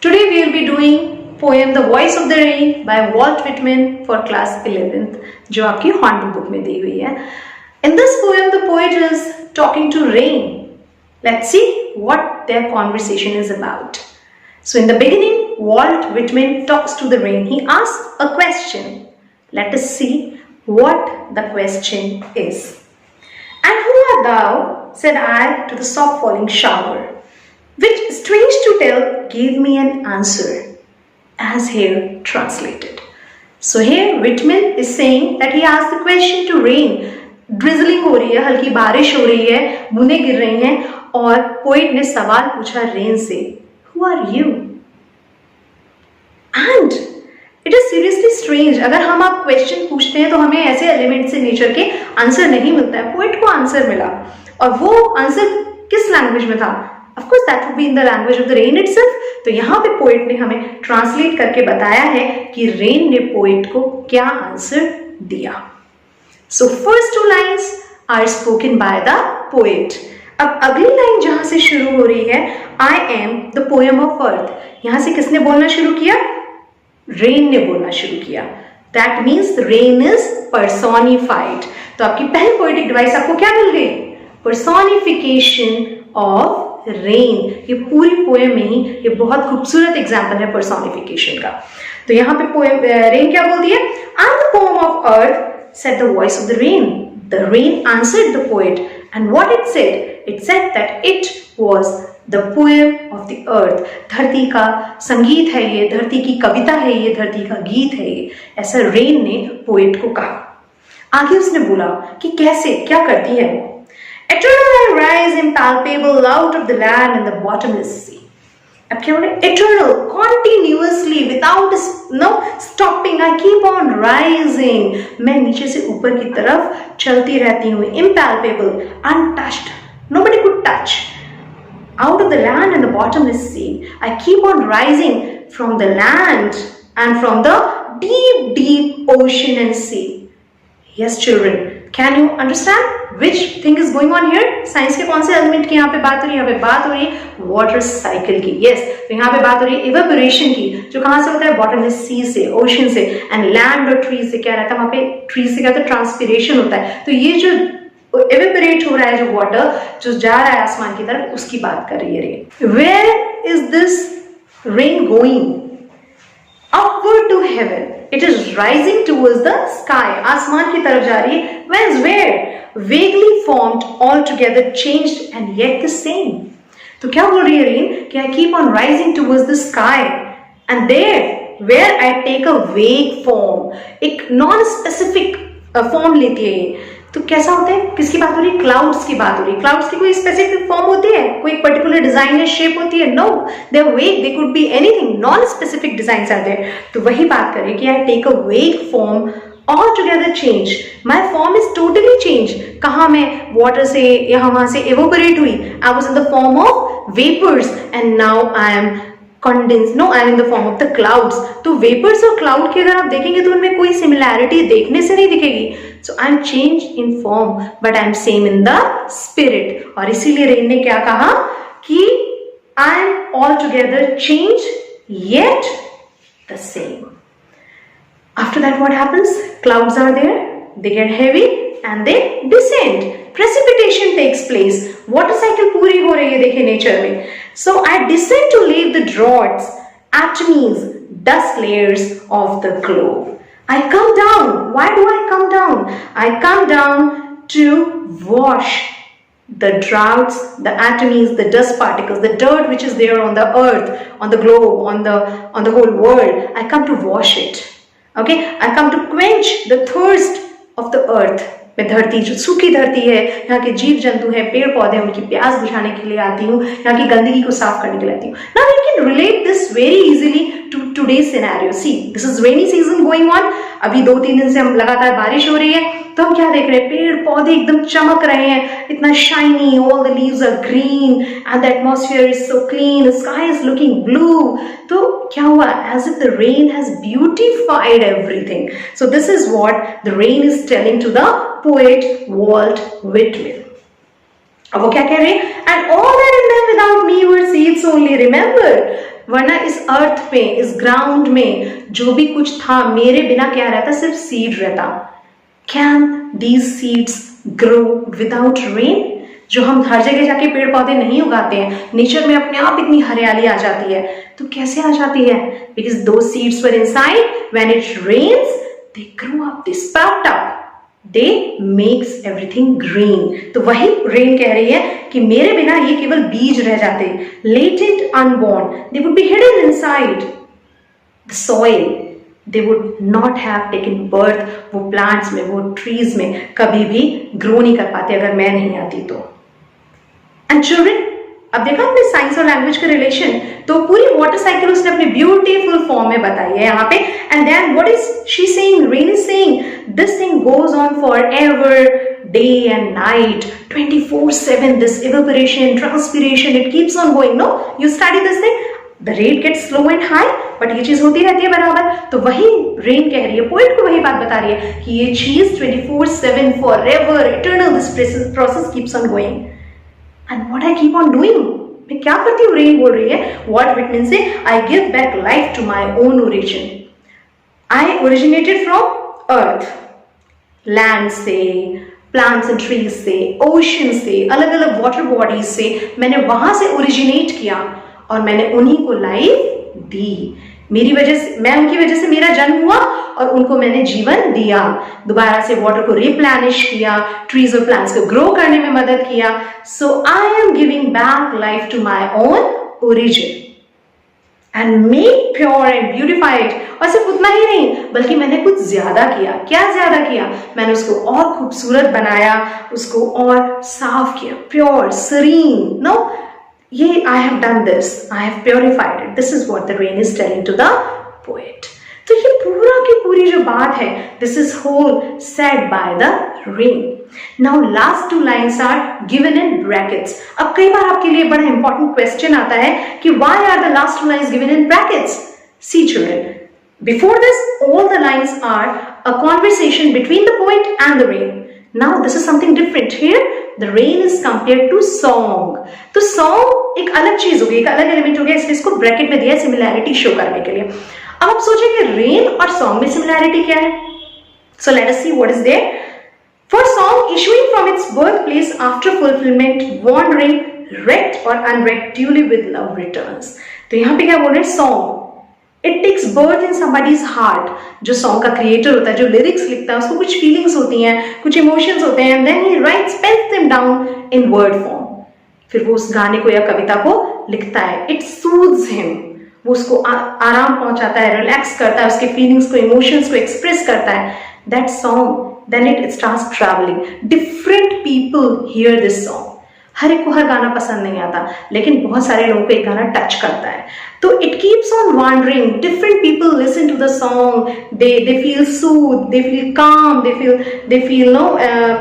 Today we will be doing poem The Voice of the Rain by Walt Whitman for class 11th, जो आपकी Hornbill book में दी हुई है. In this poem, the poet is talking to rain. Let's see what their conversation is about. So in the beginning, Walt Whitman talks to the rain. He asks a question. Let us see what the question is. And who art thou? Said I to the soft falling shower, which, strange to tell, gave me an answer, as here translated. So here Whitman is saying that he asked the question to rain. Drizzling हो रही है, हल्की बारिश हो रही है, बूंदें गिर रही हैं, और पोइट ने सवाल पूछा रेन से, Who are you? And it is seriously strange. अगर हम आप क्वेश्चन पूछते हैं तो हमें ऐसे एलिमेंट से नेचर के आंसर नहीं मिलता है. पोइट को आंसर मिला, और वो आंसर किस लैंग्वेज में था? Of course, that would be in the language of the rain itself. तो यहाँ पे पोइट ने हमें ट्रांसलेट करके बताया है कि रेन ने पोइट को क्या आंसर दिया. So first two lines are spoken by the poet. अब अगली लाइन जहां से शुरू हो रही है, I am the poem of earth. यहां से किसने बोलना शुरू किया? रेन ने बोलना शुरू किया. That means the rain is personified. तो आपकी पहली पोएटिक डिवाइस आपको क्या मिल गई? Personification of rain. ये पूरी पोएम में ही ये बहुत खूबसूरत एग्जाम्पल है personification का. तो यहाँ पे पोएम रेन क्या बोलती है? I am the poem of earth, said the voice of the rain. The rain answered the poet, and what it said? It said that it was the poem of the earth. धरती का संगीत है ये, धरती की कविता है ये, धरती का गीत है ये. ऐसा रेन ने पोएट को कहा. आगे उसने बोला कि कैसे, क्या करती है वो. Eternal I rise impalpable out of the land and the bottomless sea. अब क्या बोले? Eternal, continuously, without stopping, I keep on rising. मैं नीचे से ऊपर की तरफ चलती रहती हूँ. Impalpable, untouched, nobody could touch. Out of the land and the bottomless sea, I keep on rising from the land and from the deep, deep ocean and sea. Yes, children, can you understand which thing is going on here? Science के कौन से element की यहाँ पे बात हो रही है? यहाँ पे बात हो रही है वाटर साइकिल की. यस, तो यहाँ पे बात हो रही है इवेपोरेशन की, जो कहाँ से होता है? बॉटमलेस सी से, ओशन से. एंड लैंड और ट्री से क्या रहता है? वहाँ पे ट्री से क्या होता है? ट्रांसपिरेशन होता है. तो ये जो एवेपोरेट हो रहा है, जो वाटर जो जा रहा है आसमान की तरफ, उसकी बात कर रही है rain. Where is this rain going? Upward to heaven. It is rising towards the sky. आसमान की तरफ जा रही है. Where? Vaguely formed, altogether changed and yet the same. तो क्या बोल रही है रेन? कि I keep on rising towards the sky, and there, where I take a vague form, एक non-specific form लेती है ये. तो कैसा होता है? किसकी बात हो रही है? क्लाउड्स की बात हो रही है. क्लाउड्स की कोई स्पेसिफिक फॉर्म होती है? कोई पर्टिकुलर डिजाइन या शेप होती है? No, they are vague, they could be anything. Non specific designs are there. तो वही बात करें कि I take a vague form, altogether change. My form is totally changed. कहाँ मैं water से यहाँ वहाँ से evaporate हुई. I was in the form of vapors and now I am condensed. No, I am in the form of the clouds. तो vapors और cloud की अगर आप देखेंगे तो उनमें कोई similarity देखने से नहीं दिखेगी. So I am changed in form, but I am same in the spirit. और इसीलिए रेन ने क्या कहा कि I am altogether changed yet the same. After that, what happens? Clouds are there, they get heavy and they descend. Precipitation takes place. Water cycle पूरी हो रही है देखिए nature में. So I descend to leave the draughts, atomies, dust layers of the globe. I come down. Why do I come down? I come down to wash the droughts, the atomies, the dust particles, the dirt which is there on the earth, on the globe, on the whole world. I come to wash it. Okay, I come to quench the thirst of the earth. मैं धरती, जो सूखी धरती है, यहाँ के जीव जंतु हैं, पेड़ पौधे, उनकी प्यास बुझाने के लिए आती हूँ, यहाँ की गंदगी को साफ करने के लिए आती हूँ. Now you can relate this very easily to today's scenario. See, this is rainy season going on. अभी 2-3 दिन से हम लगातार बारिश हो रही है, तो हम क्या देख रहे हैं? पेड़ पौधे एकदम चमक रहे हैं, इतना shiny, all the leaves are green and the atmosphere is so clean, the sky is looking blue. तो क्या हुआ? As if the rain has beautified everything. So this is what the rain is telling to the poet Walt Whitman. अब वो क्या कह रहे हैं? And all that in them without me were seeds only. Remember, वरना इस अर्थ में, इस ग्राउंड में जो भी कुछ था मेरे बिना क्या रहता, सिर्फ सीड रहता। Can these seeds grow without rain? जो हम हर जगह जाके पेड़ पौधे नहीं उगाते हैं, नेचर में अपने आप इतनी हरियाली आ जाती है, तो कैसे आ जाती है? बिकॉज दो seeds were inside, when it rains they grow up, they sprout up, they makes everything green. तो वही रेन कह रही है कि मेरे बिना ये केवल बीज रह जाते, latent unborn, they would be hidden inside the soil, they would not have taken birth. वो प्लांट्स में, वो ट्रीज में कभी भी ग्रो नहीं कर पाते अगर मैं नहीं आती तो। एंड चिल्ड्रन, अब देखा हमने साइंस और लैंग्वेज का रिलेशन, तो पूरी वाटर साइकिल उसने अपने ब्यूटीफुल फॉर्म में बताई है यहाँ पे। And then what is she saying? Rain is saying this thing goes on forever, day and night, 24/7, this evaporation, transpiration, it keeps on going. No, you study this thing, the rate gets slow and high, but ये चीज होती रहती है बराबर। तो वही rain कह रही है, पोएट को वही बात बता रही है कि ये चीज 24/7, forever, eternal, this process keeps on going. And what I keep on doing, मैं क्या करती हूँ? रेन बोल रही है, वॉल्ट विटमैन से, I give back life to my own origin. I originated from earth, land से, प्लांट्स एंड ट्रीज से, ओशन से, अलग अलग वाटर बॉडीज से, मैंने वहां से ओरिजिनेट किया और मैंने उन्हीं को लाइफ दी। मेरी वजह से, मैं उनकी वजह से मेरा जन्म हुआ और उनको मैंने जीवन दिया, दोबारा से वाटर को रिप्लेनिश किया, ट्रीज और प्लांट्स को ग्रो करने में मदद किया। So I am giving back life to my own origin and make pure and beautified. और सिर्फ उतना ही नहीं, बल्कि मैंने कुछ ज्यादा किया। क्या ज्यादा किया? मैंने उसको और खूबसूरत बनाया, उसको और साफ किया, प्योर, सरीन। नो, ये I have done this, I have purified it. This is what the rain is telling to the poet. तो ये पूरा की पूरी जो बात है, this is whole said by the rain. Now last two lines are given in brackets. अब कई बार आपके लिए बड़ा important question आता है कि why are the last two lines given in brackets? See children, before this all the lines are a conversation between the poet and the rain. Now this is something different here. The rain is compared to song. तो song एक अलग चीज हो गई, एक अलग element हो गया, इसलिए इसको ब्रैकेट में दिया है सिमिलैरिटी शो करने के लिए। अब आप सोचेंगे रेन और सॉन्ग में सिमिलैरिटी क्या है? So let us see what is there. For song issuing from its birthplace after fulfillment, wandering, wrecked or unwrecked, duly with love returns. तो यहाँ पे क्या बोल रहे हैं? Song it takes birth in somebody's heart. जो सॉन्ग का creator होता है, जो लिरिक्स लिखता है, उसको कुछ फीलिंग्स होती हैं, कुछ इमोशंस होते हैं, and then he writes, pens them down in word form. फिर वो उस गाने को या कविता को लिखता है। इट सूथ्स हिम, वो उसको आराम पहुंचाता है, रिलैक्स करता है, उसके फीलिंग्स को, इमोशंस को एक्सप्रेस करता है। That song then it starts travelling. Different people hear this song. हर एक को हर गाना पसंद नहीं आता, लेकिन बहुत सारे लोगों को एक गाना टच करता है। तो it keeps on wandering, different people listen to the song, they feel soothed, they feel calm, they feel no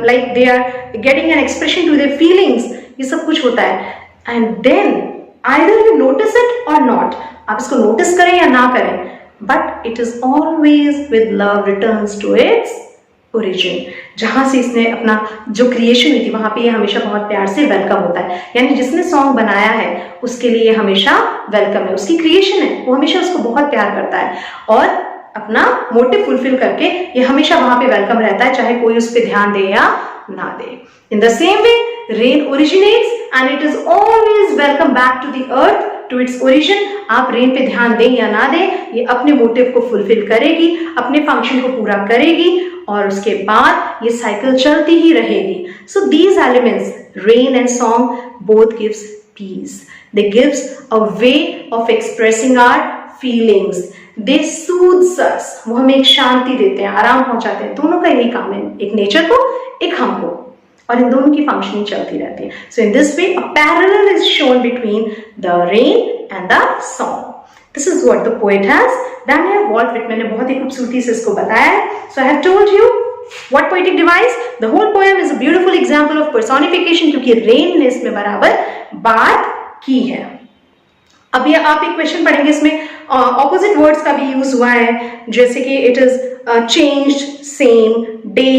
like they are getting an expression to their feelings. ये सब कुछ होता है। And then either you notice it or not, आप इसको notice करें या ना करें, but it is always with love returns to its origin. जहां से इसने अपना जो क्रिएशन हुई थी, वहां पे ये हमेशा बहुत प्यार से वेलकम होता है। यानी जिसने सॉन्ग बनाया है उसके लिए हमेशा वेलकम है, उसकी क्रिएशन है, वो हमेशा उसको बहुत प्यार करता है और अपना मोटिव फुलफिल करके ये हमेशा वहां पे वेलकम रहता है, चाहे कोई उस पर ध्यान दे या ना दे। In the same way rain originates and it is always welcome back to the earth, to its origin. आप रेन पे ध्यान दें या ना दें, ये अपने मोटिव को फुलफिल करेगी, अपने फंक्शन को पूरा करेगी और उसके बाद ये साइकिल चलती ही रहेगी। So these elements, rain and song, both gives peace, they gives a way of expressing our feelings, they soothes us, वो हमें एक शांति देते हैं, आराम पहुंचाते हैं। दोनों का यही काम है, एक नेचर को, एक हमको, और इन दोनों की फंक्शनिंग चलती रहती है। So in this way a parallel is shown between the rain and the song. This is what the poet has done here. Walt Whitman ने बहुत ही खूबसूरती से इसको बताया है। So I have told you what poetic device, the whole poem is a beautiful example of personification, क्योंकि rain ने इसमें बराबर बात की है। अब ये आप एक क्वेश्चन पढ़ेंगे, इसमें ऑपोजिट वर्ड्स का भी यूज हुआ है, जैसे कि it is changed, same, day,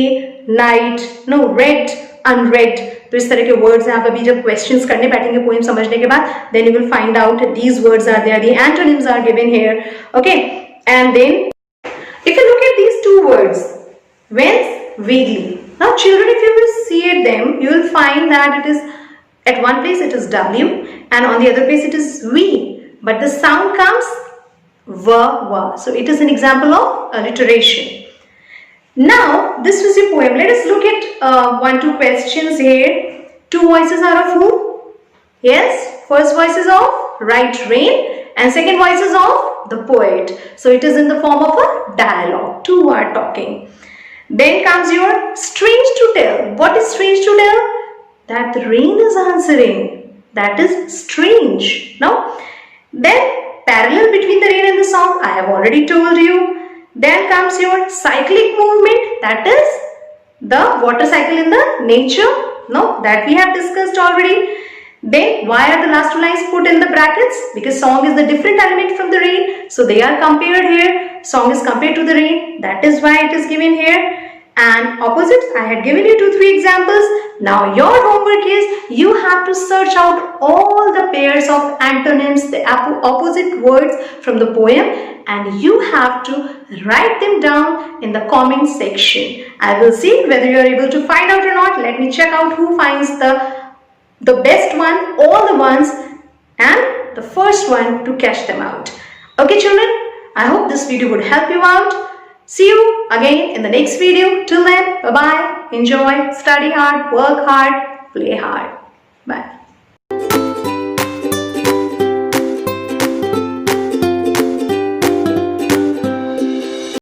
night, no, read, unread, तो इस तरह के वर्ड्स हैं, आप अभी जब क्वेश्चंस करने बैठेंगे पोएम समझने के बाद, then you will find out these words are there, the antonyms are given here, okay. And then if you look at these two words, whence, vaguely. Now children, if you will see at them, you will find that it is at one place it is W and on the other place it is V, but the sound comes va. So it is an example of alliteration. Now this was your poem. Let us look at one, two questions here. Two voices are of who? Yes, first voice is of Right Rain and second voice is of the poet. So it is in the form of a dialogue. Two are talking. Then comes your strange to tell. What is strange to tell? That the rain is answering. That is strange. Now, then parallel between the rain and the song, I have already told you. Then comes your cyclic movement. That is the water cycle in the nature. No, that we have discussed already. Then why are the last two lines put in the brackets? Because song is the different element from the rain, so they are compared here. Song is compared to the rain, that is why it is given here. And opposites, I had given you 2-3 examples. Now your homework is you have to search out all the pairs of antonyms, the opposite words from the poem, and you have to write them down in the comment section. I will see whether you are able to find out or not. Let me check out who finds the best one, all the ones, and the first one to catch them out. Okay children, I hope this video would help you out. See you again in the next video. Till then, bye bye. Enjoy, study hard, work hard, play hard. Bye.